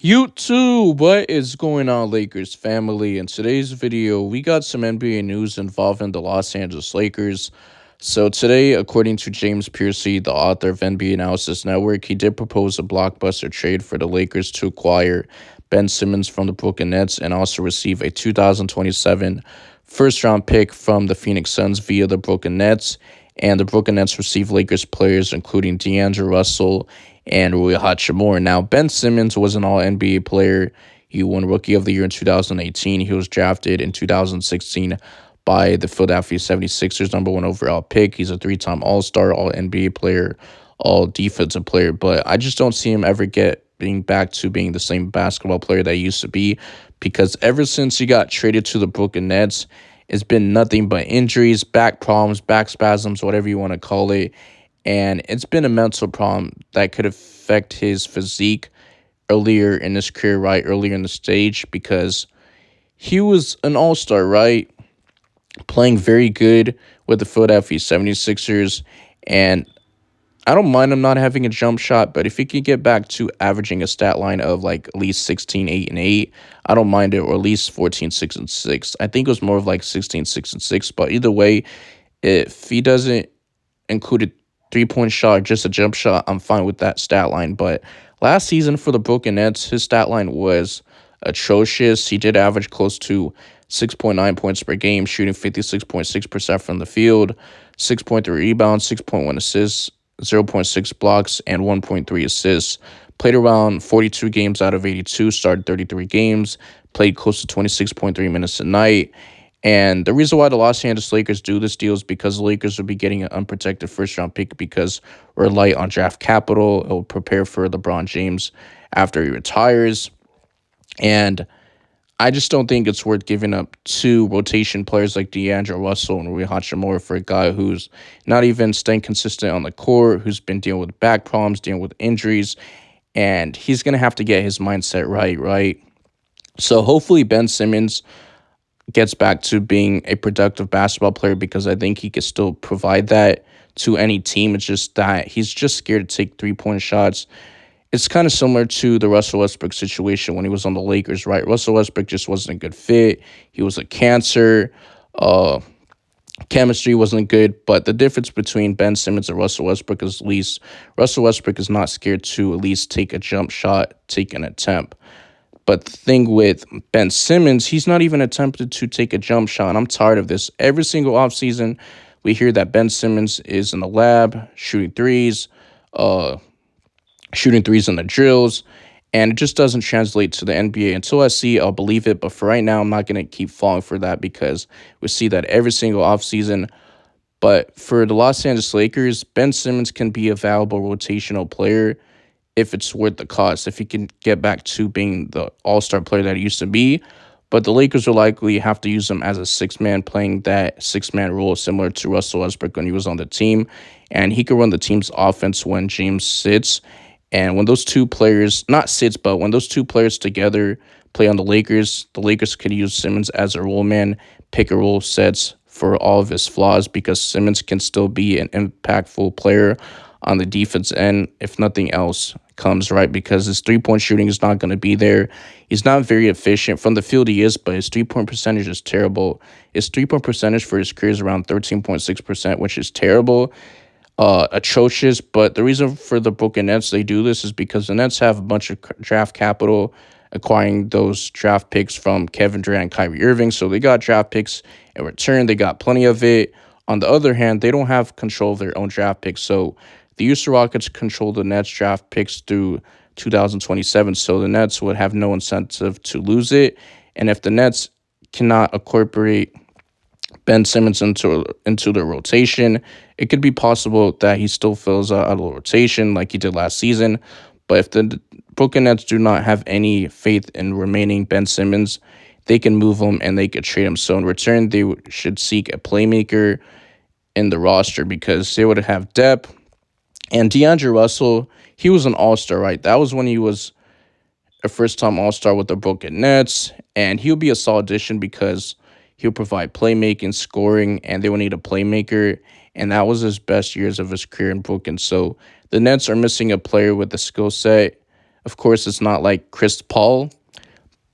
YouTube, what is going on, Lakers family? In today's video, we got some NBA news involving the Los Angeles Lakers. So today, according to James Piercy, the author of NBA Analysis Network, he did propose a blockbuster trade for the Lakers to acquire Ben Simmons from the Brooklyn Nets and also receive a 2027 first-round pick from the Phoenix Suns via the Brooklyn Nets. And the Brooklyn Nets receive Lakers players including D'Angelo Russell and Rui Hachimura. Now, Ben Simmons was an All-NBA player. He won Rookie of the Year in 2018. He was drafted in 2016 by the Philadelphia 76ers, number one overall pick. He's a three-time All-Star, All-NBA player, All-Defensive player. But I just don't see him ever being back to being the same basketball player that he used to be, because ever since he got traded to the Brooklyn Nets, it's been nothing but injuries, back problems, back spasms, whatever you want to call it. And it's been a mental problem that could affect his physique earlier in his career, right? Earlier in the stage, because he was an all-star, right? Playing very good with the Philadelphia 76ers. And I don't mind him not having a jump shot, but if he can get back to averaging a stat line of like at least 16, 8, and 8, I don't mind it, or at least 14, 6, and 6. I think it was more of like 16, 6, and 6. But either way, if he doesn't include a three-point shot, just a jump shot, I'm fine with that stat line. But last season for the Brooklyn Nets, his stat line was atrocious. He did average close to 6.9 points per game, shooting 56.6% from the field, 6.3 rebounds, 6.1 assists, 0.6 blocks, and 1.3 assists. Played around 42 games out of 82, started 33 games, played close to 26.3 minutes a night. And the reason why the Los Angeles Lakers do this deal is because the Lakers will be getting an unprotected first-round pick, because we're light on draft capital. It will prepare for LeBron James after he retires. And I just don't think it's worth giving up two rotation players like D'Angelo Russell and Rui Hachimura for a guy who's not even staying consistent on the court, who's been dealing with back problems, dealing with injuries, and he's going to have to get his mindset right? So hopefully Ben Simmons gets back to being a productive basketball player, because I think he can still provide that to any team. It's just that he's just scared to take three-point shots. It's kind of similar to the Russell Westbrook situation when he was on the Lakers, right? Russell Westbrook just wasn't a good fit. He was a cancer. Chemistry wasn't good. But the difference between Ben Simmons and Russell Westbrook is, at least Russell Westbrook is not scared to at least take a jump shot, take an attempt. But the thing with Ben Simmons, he's not even attempted to take a jump shot. And I'm tired of this. Every single offseason, we hear that Ben Simmons is in the lab, shooting threes in the drills, and it just doesn't translate to the NBA. Until I see, I'll believe it. But for right now, I'm not going to keep falling for that, because we see that every single offseason. But for the Los Angeles Lakers, Ben Simmons can be a valuable rotational player if it's worth the cost, if he can get back to being the all-star player that he used to be. But the Lakers will likely have to use him as a six-man, playing that six-man role similar to Russell Westbrook when he was on the team. And he can run the team's offense when James sits. And when those two players, not sits, but when those two players together play on the Lakers could use Simmons as a role man, pick and roll sets for all of his flaws, because Simmons can still be an impactful player on the defense end if nothing else comes, right? Because his three-point shooting is not going to be there. He's not very efficient. From the field he is, but his three-point percentage is terrible. His three-point percentage for his career is around 13.6%, which is terrible. Atrocious. But the reason for the Brooklyn Nets they do this is because the Nets have a bunch of draft capital, acquiring those draft picks from Kevin Durant and Kyrie Irving. So they got draft picks in return. They got plenty of it. On the other hand, they don't have control of their own draft picks. So the Houston Rockets control the Nets draft picks through 2027. So the Nets would have no incentive to lose it. And if the Nets cannot incorporate Ben Simmons into the rotation, it could be possible that he still fills out of the rotation like he did last season. But if the Brooklyn Nets do not have any faith in remaining Ben Simmons, they can move him and they could trade him. So in return, they should seek a playmaker in the roster, because they would have depth. And D'Angelo Russell, he was an all-star, right? That was when he was a first-time all-star with the Brooklyn Nets. And he'll be a solid addition, because he'll provide playmaking, scoring, and they will need a playmaker. And that was his best years of his career in Brooklyn. So the Nets are missing a player with a skill set Of course, it's not like Chris Paul,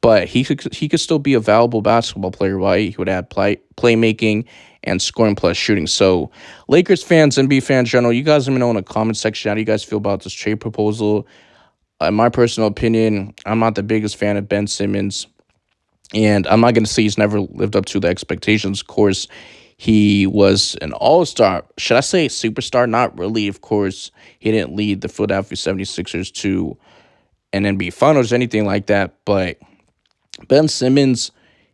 but he could still be a valuable basketball player, right? He would add playmaking and scoring plus shooting. So, Lakers fans, NBA fans in general, you guys let me know in the comment section how do you guys feel about this trade proposal. In my personal opinion, I'm not the biggest fan of Ben Simmons, and I'm not going to say he's never lived up to the expectations. Of course, he was an all-star. Should I say superstar? Not really. Of course, he didn't lead the Philadelphia 76ers to an NBA Finals or anything like that, but Ben Simmons,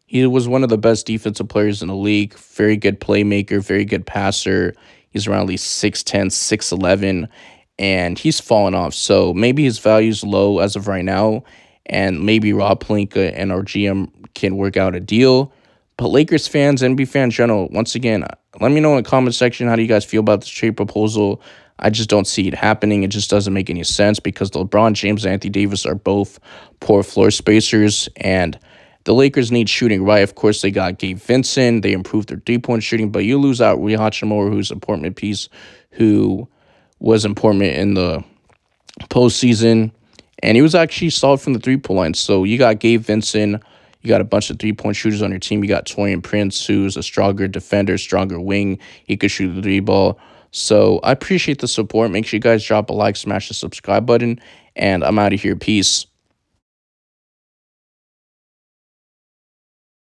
he was one of the best defensive players in the league. Very good playmaker, very good passer. He's around at least 6'10", 6'11", and he's fallen off. So maybe his value's low as of right now, and maybe Rob Pelinka and our GM can work out a deal. But Lakers fans, NBA fans in general, once again, let me know in the comment section how do you guys feel about this trade proposal. I just don't see it happening. It just doesn't make any sense because LeBron James and Anthony Davis are both poor floor spacers, and the Lakers need shooting, right? Of course, they got Gabe Vincent. They improved their three-point shooting, but you lose out Rui Hachimura, who's an important piece, who was important in the postseason, and he was actually solid from the three-point line. So you got Gabe Vincent. You got a bunch of three-point shooters on your team. You got Torian Prince, who's a stronger defender, stronger wing. He could shoot the three ball. So I appreciate the support. Make sure you guys drop a like, smash the subscribe button, and I'm out of here. Peace.